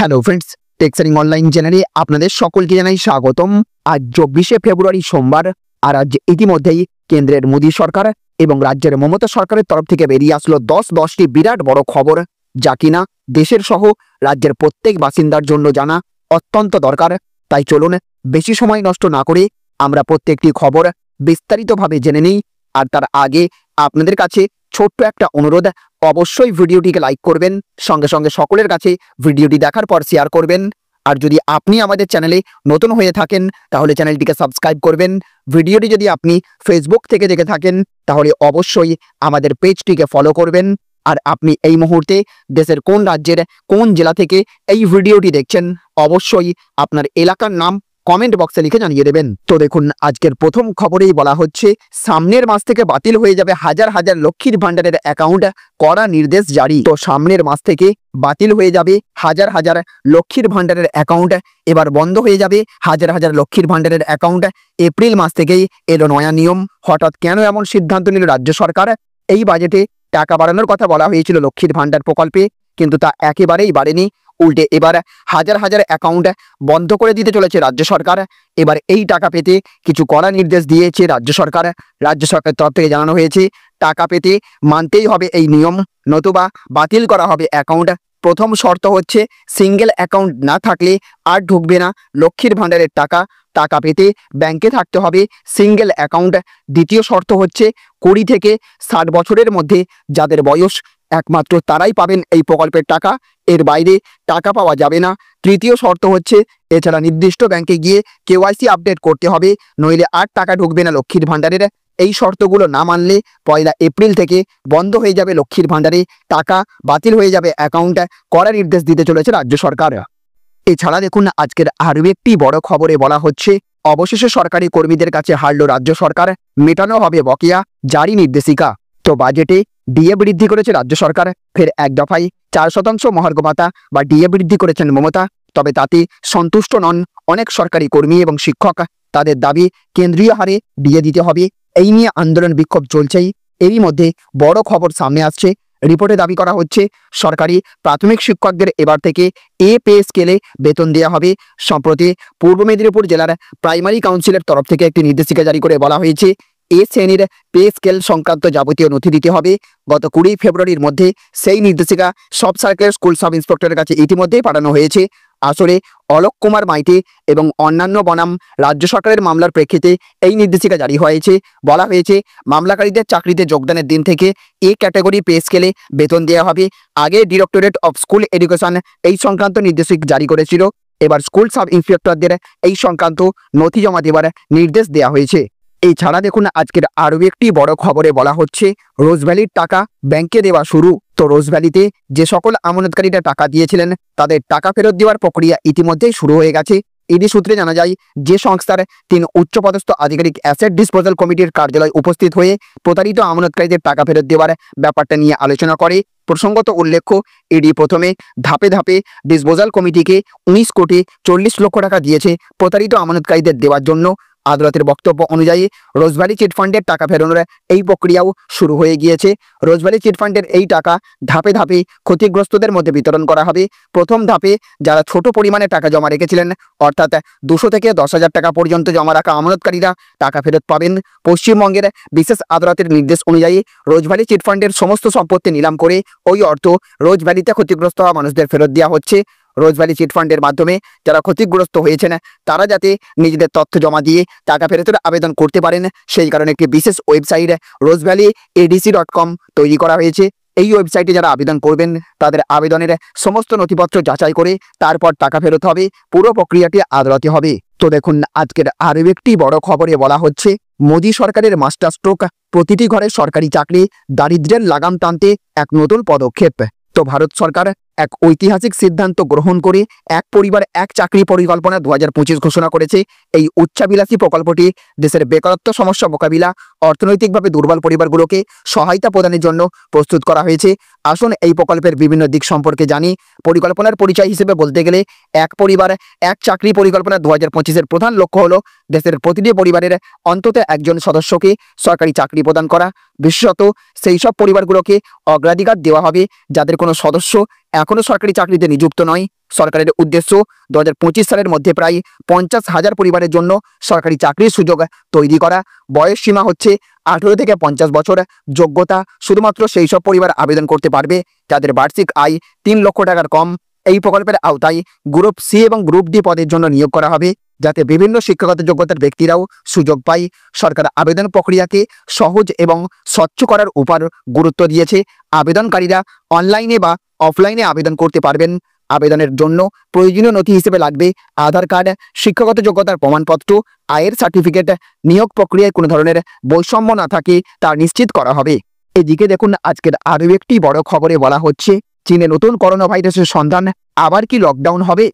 Hello friends, টেক্সারিং online চ্যানেলে আপনাদের সকলকে জানাই স্বাগতম। আজ 24শে ফেব্রুয়ারি সোমবার। আর আজ ইতিমধ্যেই কেন্দ্রের মোদী সরকার এবং রাজ্যের মমতা সরকারের তরফ থেকে বেরিয়ে আসলো 10টি বিরাট বড় খবর, যা কিনা দেশের সহ রাজ্যের প্রত্যেক বাসিন্দার জন্য জানা অত্যন্ত দরকার। তাই চলুন বেশি সময় নষ্ট না করে আমরা প্রত্যেকটি খবর বিস্তারিতভাবে জেনে নিই। আর তার আগে আপনাদের কাছে ছোট্ট একটা অনুরোধ, অবশ্যই ভিডিওটিকে লাইক করবেন, সঙ্গে সঙ্গে সকলের কাছে ভিডিওটি দেখার পর শেয়ার করবেন। আর যদি আপনি আমাদের চ্যানেলে নতুন হয়ে থাকেন তাহলে চ্যানেলটিকে সাবস্ক্রাইব করবেন। ভিডিওটি যদি আপনি ফেসবুক থেকে দেখে থাকেন তাহলে অবশ্যই আমাদের পেজটিকে ফলো করবেন। আর আপনি এই মুহূর্তে দেশের কোন রাজ্যের কোন জেলা থেকে এই ভিডিওটি দেখছেন অবশ্যই আপনার এলাকার নাম কমেন্ট বক্সে লিখে জানিয়ে দেবেন। তো দেখুন, আজকের প্রথম খবরেই বলা হচ্ছে সামনের মাস থেকে বাতিল হয়ে যাবে হাজার হাজার লক্ষ্মীর ভান্ডারের অ্যাকাউন্ট, কড়া নির্দেশ জারি। তো সামনের মাস থেকে বাতিল হয়ে যাবে হাজার হাজার লক্ষ্মীর ভান্ডারের অ্যাকাউন্ট, এবার বন্ধ হয়ে যাবে হাজার হাজার লক্ষ্মীর ভান্ডারের অ্যাকাউন্ট। এপ্রিল মাস থেকেই এলো নয়া নিয়ম। হঠাৎ কেন এমন সিদ্ধান্ত নিল রাজ্য সরকার? এই বাজেটে টাকা বাড়ানোর কথা বলা হয়েছিল লক্ষ্মীর ভান্ডার প্রকল্পে, কিন্তু তা একেবারেই বাড়েনি। উল্টে এবার হাজার হাজার অ্যাকাউন্ট বন্ধ করে দিতে চলেছে রাজ্য সরকার। এবার এই টাকা পেতে কিছু কড়া নির্দেশ দিয়েছে রাজ্য সরকার। রাজ্য সরকারের তরফ থেকে জানানো হয়েছে টাকা পেতে মানতেই হবে এই নিয়ম, নতুবা বাতিল করা হবে অ্যাকাউন্ট। প্রথম শর্ত হচ্ছে সিঙ্গেল অ্যাকাউন্ট না থাকলে আর ঢুকবে না লক্ষ্মীর ভান্ডারের টাকা। টাকা পেতে ব্যাংকে থাকতে হবে সিঙ্গেল অ্যাকাউন্ট। দ্বিতীয় শর্ত হচ্ছে 20 থেকে 60 বছরের মধ্যে যাদের বয়স, একমাত্র তারাই পাবেন এই প্রকল্পের টাকা, এর বাইরে টাকা পাওয়া যাবে না। তৃতীয় শর্ত হচ্ছে এছাড়া নির্দিষ্ট ব্যাংকে গিয়ে কেওয়াইসি আপডেট করতে হবে, নইলে আর টাকা ঢুকবে না লক্ষ্মীর ভান্ডারের। এই শর্তগুলো না মানলে 1 এপ্রিল থেকে বন্ধ হয়ে যাবে লক্ষ্মীর ভান্ডারে টাকা, বাতিল হয়ে যাবে অ্যাকাউন্ট। কড়া নির্দেশ দিতে চলেছে রাজ্য সরকার। এছাড়া দেখুন, আজকের আরও একটি বড় খবরে বলা হচ্ছে অবশেষে সরকারি কর্মীদের কাছে হারল রাজ্য সরকার, মেটানো হবে বকেয়া, জারি নির্দেশিকা। তো বাজেটে ডিএ বৃদ্ধি করেছে রাজ্য সরকার, ফের এক দফায় 4% মহার্ঘ ভাতা বা ডিএ বৃদ্ধি করেছেন মমতা। তবে তাতে সন্তুষ্ট নন অনেক সরকারি কর্মী এবং শিক্ষক। তাদের দাবি কেন্দ্রীয় হারে ডিএ দিতে হবে। এই নিয়ে আন্দোলন বিক্ষোভ চলছেই। এরই মধ্যে বড় খবর সামনে আসছে। রিপোর্টে দাবি করা হচ্ছে সরকারি প্রাথমিক শিক্ষকদের এবার থেকে এ পে স্কেলে বেতন দেওয়া হবে। সম্প্রতি পূর্ব মেদিনীপুর জেলার প্রাইমারি কাউন্সিলের তরফ থেকে একটি নির্দেশিকা জারি করে বলা হয়েছে এ শ্রেণীর পে স্কেল সংক্রান্ত যাবতীয় নথি দিতে হবে। গত 20 ফেব্রুয়ারির মধ্যে সেই নির্দেশিকা সব সার্কেল স্কুল সাব ইন্সপেক্টরের কাছে ইতিমধ্যেই পাঠানো হয়েছে। আসলে অলোক কুমার মাইতি এবং অন্যান্য বনাম রাজ্য সরকারের মামলার প্রেক্ষিতে এই নির্দেশিকা জারি হয়েছে। বলা হয়েছে মামলাকারীদের চাকরিতে যোগদানের দিন থেকে এ ক্যাটাগরি পে স্কেলে বেতন দেওয়া হবে। আগে ডিরেক্টরেট অফ স্কুল এডুকেশন এই সংক্রান্ত নির্দেশিকা জারি করেছিল। এবার স্কুল সাব ইন্সপেক্টরদের এই সংক্রান্ত নথি জমা দেওয়ার নির্দেশ দেওয়া হয়েছে। এছাড়া দেখুন, আজকের আরও একটি বড় খবরে বলা হচ্ছে রোজভ্যালির টাকা ব্যাংকে দেওয়া শুরু। তো রোজভ্যালিতে যে সকল আমানতকারীরা টাকা দিয়েছিলেন তাদের টাকা ফেরত দেওয়ার প্রক্রিয়া ইতিমধ্যেই শুরু হয়ে গেছে। ইডি সূত্রে জানা যায় যে সংস্থার 3 উচ্চপদস্থ আধিকারিক অ্যাসেট ডিসপোজাল কমিটির কার্যালয়ে উপস্থিত হয়ে প্রতারিত আমানতকারীদের টাকা ফেরত দেওয়ার ব্যাপারটা নিয়ে আলোচনা করে। প্রসঙ্গত উল্লেখ্য, ইডি প্রথমে ধাপে ধাপে ডিসপোজাল কমিটিকে 19 কোটি 40 লক্ষ টাকা দিয়েছে প্রতারিত আমানতকারীদের দেওয়ার জন্য। আদালতের বক্তব্য অনুযায়ী রোজভ্যালি চিটফান্ডের টাকা ফেরানোর এই প্রক্রিয়াও শুরু হয়ে গিয়েছে। রোজভ্যালি চিটফান্ডের এই টাকা ধাপে ধাপে ক্ষতিগ্রস্তদের মধ্যে বিতরণ করা হবে। প্রথম ধাপে যারা ছোট পরিমাণে টাকা জমা রেখেছিলেন, অর্থাৎ 200 থেকে 10,000 টাকা পর্যন্ত জমা রাখা আমানতকারীরা টাকা ফেরত পাবেন। পশ্চিমবঙ্গের বিশেষ আদালতের নির্দেশ অনুযায়ী রোজভ্যালি চিটফান্ডের সমস্ত সম্পত্তি নিলাম করে ওই অর্থ রোজভ্যালিতে ক্ষতিগ্রস্ত হওয়া মানুষদের ফেরত দেওয়া হচ্ছে। রোজভ্যালি চিটফান্ডের মাধ্যমে যারা ক্ষতিগ্রস্ত হয়েছেন তারা যাতে নিজেদের তথ্য জমা দিয়ে টাকা ফেরতের আবেদন করতে পারেন, সেই কারণে একটি বিশেষ ওয়েবসাইট rozvalleyadc.com তৈরি করা হয়েছে। এই ওয়েবসাইটে যারা আবেদন করবেন তাদের আবেদনের সমস্ত নথিপত্র যাচাই করে তারপর টাকা ফেরত হবে। পুরো প্রক্রিয়াটি আদালতে হবে। তো দেখুন, আজকের আরও একটি বড় খবরে বলা হচ্ছে মোদী সরকারের মাস্টার স্ট্রোক, প্রতিটি ঘরে সরকারি চাকরি, দারিদ্র্যের লাগাম টানতে এক নতুন পদক্ষেপ। তো ভারত সরকার এক ঐতিহাসিক সিদ্ধান্ত গ্রহণ করে এক পরিবার এক চাকরি পরিকল্পনা 2025 ঘোষণা করেছে। এই উচ্চাভিলাষী প্রকল্পটি দেশের বেকারত্ব সমস্যা মোকাবিলা, অর্থনৈতিকভাবে দুর্বল পরিবারগুলোকে সহায়তা প্রদানের জন্য প্রস্তুত করা হয়েছে। আসুন এই প্রকল্পের বিভিন্ন দিক সম্পর্কে জানি। পরিকল্পনার পরিচয় হিসেবে বলতে গেলে এক পরিবার এক চাকরি পরিকল্পনা 2025-এর প্রধান লক্ষ্য হলো দেশের প্রতিটি পরিবারের অন্তত একজন সদস্যকে সরকারি চাকরি প্রদান করা। বিশেষত সেই সব পরিবারগুলোকে অগ্রাধিকার দেওয়া হবে যাদের কোনো সদস্য এখনো সরকারি চাকরিতে নিযুক্ত নয়। সরকারের উদ্দেশ্য 2025 সালের মধ্যে প্রায় 50,000 পরিবারের জন্য সরকারি চাকরির সুযোগ তৈরি করা। বয়স সীমা হচ্ছে 18 থেকে 50 বছর। যোগ্যতা শুধুমাত্র সেই সব পরিবার আবেদন করতে পারবে যাদের বার্ষিক আয় 3 লক্ষ টাকার কম। এই প্রকল্পের আওতায় গ্রুপ সি এবং গ্রুপ ডি পদের জন্য নিয়োগ করা হবে, যাতে বিভিন্ন শিক্ষাগত যোগ্যতার ব্যক্তিরাও সুযোগ পায়। সরকার আবেদন প্রক্রিয়াকে সহজ এবং স্বচ্ছ করার উপর গুরুত্ব দিয়েছে। আবেদনকারীরা অনলাইনে বা অফলাইনে আবেদন করতে পারবেন। আবেদনের জন্য প্রয়োজনীয় নথি হিসেবে লাগবে আধার কার্ড, শিক্ষাগত যোগ্যতার প্রমাণপত্র, আয়ের সার্টিফিকেট। নিয়োগ প্রক্রিয়ায় কোনো ধরনের বৈষম্য না থাকে তা নিশ্চিত করা হবে। এদিকে দেখুন, আজকের আরও একটি বড় খবরে বলা হচ্ছে চীনে নতুন করোনা ভাইরাসের সন্ধান। আবার কি লকডাউন হবে?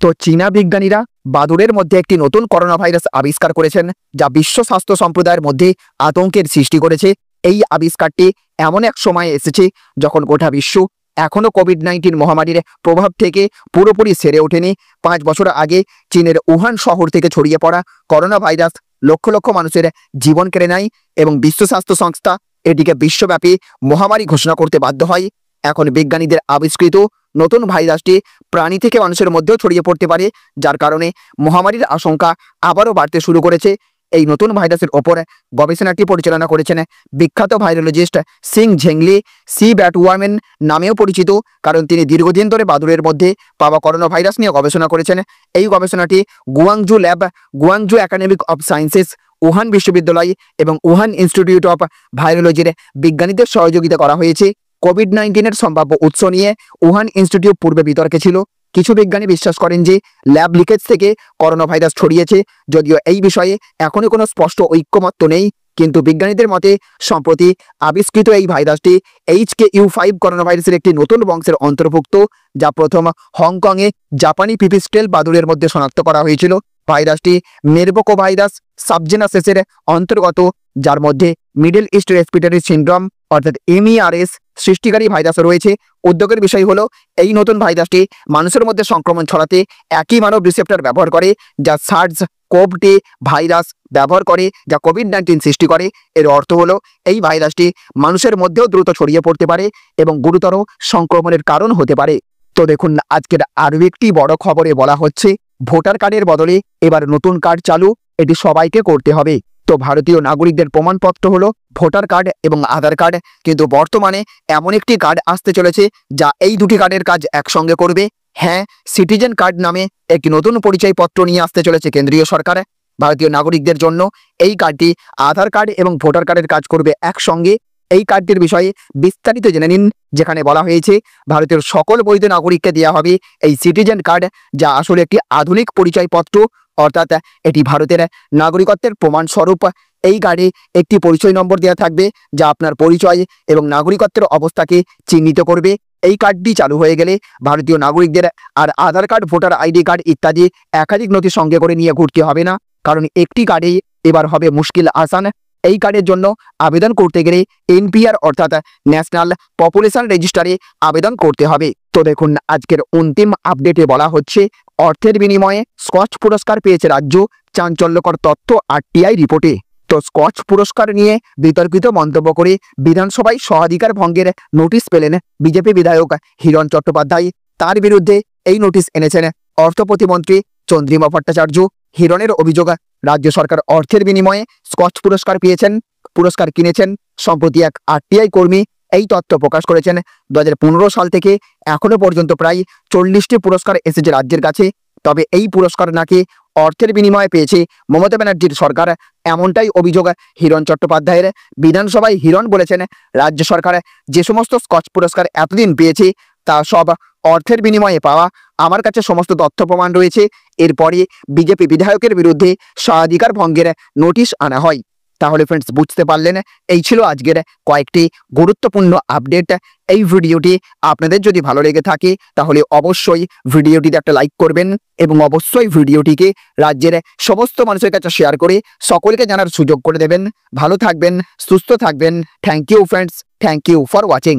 তো চীনা বিজ্ঞানীরা বাদুড়ের মধ্যে একটি নতুন করোনা ভাইরাস আবিষ্কার করেছেন, যা বিশ্ব স্বাস্থ্য সম্প্রদায়ের মধ্যে আতঙ্কের সৃষ্টি করেছে। এই আবিষ্কারটি এমন এক সময়ে এসেছে যখন গোটা বিশ্ব এখনও কোভিড-19 মহামারীর প্রভাব থেকে পুরোপুরি সেরে ওঠেনি। 5 বছর আগে চীনের উহান শহর থেকে ছড়িয়ে পড়া করোনা ভাইরাস লক্ষ লক্ষ মানুষের জীবন কেড়ে নেয় এবং বিশ্ব স্বাস্থ্য সংস্থা এটিকে বিশ্বব্যাপী মহামারী ঘোষণা করতে বাধ্য হয়। এখন বিজ্ঞানীদের আবিষ্কৃত নতুন ভাইরাসটি প্রাণী থেকে মানুষের মধ্যেও ছড়িয়ে পড়তে পারে, যার কারণে মহামারীর আশঙ্কা আবারও বাড়তে শুরু করেছে। এই নতুন ভাইরাসের ওপর গবেষণাটি পরিচালনা করেছেন বিখ্যাত ভাইরোলজিস্ট সিং ঝেংলি। সি ব্যাটওয়ার্মেন নামেও পরিচিত, কারণ তিনি দীর্ঘদিন ধরে বাদুড়ের মধ্যে পাওয়া করোনা ভাইরাস নিয়ে গবেষণা করেছেন। এই গবেষণাটি Guangzhou lab, Guangzhou academic of sciences, Wuhan বিশ্ববিদ্যালয় এবং উহান ইনস্টিটিউট অফ ভাইরোলজির বিজ্ঞানীদের সহযোগিতা করা হয়েছে। কোভিড-19 সম্ভাব্য উৎস নিয়ে উহান ইনস্টিটিউট পূর্বে বিতর্কে ছিল। কিছু বিজ্ঞানী বিশ্বাস করেন যে ল্যাব লিকেজ থেকে করোনা ভাইরাস ছড়িয়েছে, যদিও এই বিষয়ে এখনও কোনো স্পষ্ট ঐক্যমত্য নেই। কিন্তু বিজ্ঞানীদের মতে সম্প্রতি আবিষ্কৃত এই ভাইরাসটি HKU5 করোনা ভাইরাসের একটি নতুন বংশের অন্তর্ভুক্ত, যা প্রথম হংকংয়ে জাপানি পিপিস্টেল বাদুড়ের মধ্যে শনাক্ত করা হয়েছিল। ভাইরাসটি মেরবোকো ভাইরাস সাবজেনাসেসের অন্তর্গত, যার মধ্যে মিডল ইস্ট রেসপিরেটরি সিন্ড্রোম অর্থাৎ MERS সৃষ্টিকারী ভাইরাস রয়েছে। উদ্যোগের বিষয় হলো এই নতুন ভাইরাসটি মানুষের মধ্যে সংক্রমণ ছড়াতে একই মানব রিসেপ্টর ব্যবহার করে, যা SARS-CoV-2 ভাইরাস ব্যবহার করে, যা কোভিড-19 সৃষ্টি করে। এর অর্থ হলো এই ভাইরাসটি মানুষের মধ্যেও দ্রুত ছড়িয়ে পড়তে পারে এবং গুরুতর সংক্রমণের কারণ হতে পারে। তো দেখুন, আজকের আরও একটি বড় খবরে বলা হচ্ছে ভোটার কার্ডের বদলে এবার নতুন কার্ড চালু। এটি সবাইকে করতে হবে। তো ভারতীয় নাগরিকদের প্রমাণপত্র হলো ভোটার কার্ড এবং আধার কার্ড, কিন্তু বর্তমানে এমন একটি কার্ড আসতে চলেছে যা এই দুটি কার্ডের কাজ একসঙ্গে করবে। হ্যাঁ, সিটিজেন কার্ড নামে একটি নতুন পরিচয়পত্র নিয়ে আসতে চলেছে কেন্দ্রীয় সরকার। ভারতীয় নাগরিকদের জন্য এই কার্ডটি আধার কার্ড এবং ভোটার কার্ডের কাজ করবে একসঙ্গে। এই কার্ডটির বিষয়ে বিস্তারিত জেনে নিন, যেখানে বলা হয়েছে ভারতের সকল বৈধ নাগরিককে দেওয়া হবে এই সিটিজেন কার্ড, যা আসলে একটি আধুনিক পরিচয়পত্র, অর্থাৎ এটি ভারতের নাগরিকত্বের প্রমাণস্বরূপ। এই কার্ডে একটি পরিচয় নম্বর দেওয়া থাকবে, যা আপনার পরিচয় এবং নাগরিকত্বের অবস্থাকে চিহ্নিত করবে। এই কার্ডটি চালু হয়ে গেলে ভারতীয় নাগরিকদের আর আধার কার্ড, ভোটার আইডি কার্ড ইত্যাদি একাধিক নথি সঙ্গে করে নিয়ে ঘুরতে হবে না, কারণ একটি কার্ডেই এবার হবে মুশকিল আসান। এই কার্ডের জন্য আবেদন করতে গেলে NPR অর্থাৎ ন্যাশনাল পপুলেশন রেজিস্টারে আবেদন করতে হবে। তো দেখুন, আজকের অন্তিম আপডেটে বলা হচ্ছে অর্থের বিনিময়ে স্কচ পুরস্কার পেয়েছে রাজ্য, চাঞ্চল্যকর তথ্য RTI রিপোর্টে। তো স্কচ পুরস্কার নিয়ে বিতর্কিত মন্তব্য করে বিধানসভায় স্বাধিকার ভঙ্গের নোটিশ পেলেন বিজেপি বিধায়ক হিরণ চট্টোপাধ্যায়। তার বিরুদ্ধে এই নোটিশ এনেছেন অর্থ প্রতিমন্ত্রী চন্দ্রিমা ভট্টাচার্য। হিরণের অভিযোগ, রাজ্য সরকার অর্থের বিনিময়ে স্কচ পুরস্কার পেয়েছেন, পুরস্কার কিনেছেন। সম্প্রতি এক RTI কর্মী এই তথ্য প্রকাশ করেছেন। 2015 সাল থেকে এখনো পর্যন্ত প্রায় 40টি পুরস্কার এসেছে রাজ্যের কাছে, তবে এই পুরস্কার নাকি অর্থের বিনিময়ে পেয়েছে মমতা ব্যানার্জির সরকার, এমনটাই অভিযোগ হিরণ চট্টোপাধ্যায়ের। বিধানসভায় হিরণ বলেছেন, রাজ্য সরকার যে সমস্ত স্কচ পুরস্কার এতদিন পেয়েছে তা সব অর্থের বিনিময়ে পাওয়া। আমার কাছে সমস্ত তথ্য প্রমাণ রয়েছে। এরপরে বিজেপি বিধায়কের বিরুদ্ধে স্বাধিকার ভঙ্গের নোটিশ আনা হয়। তাহলে ফ্রেন্ডস, বুঝতে পারলেন, এই ছিল আজকের কয়েকটি গুরুত্বপূর্ণ আপডেট। এই ভিডিওটি আপনাদের যদি ভালো লেগে থাকে তাহলে অবশ্যই ভিডিওটিতে একটা লাইক করবেন এবং অবশ্যই ভিডিওটিকে রাজ্যের সমস্ত মানুষের কাছে শেয়ার করে সকলকে জানার সুযোগ করে দেবেন। ভালো থাকবেন, সুস্থ থাকবেন। Thank you friends, thank you for watching.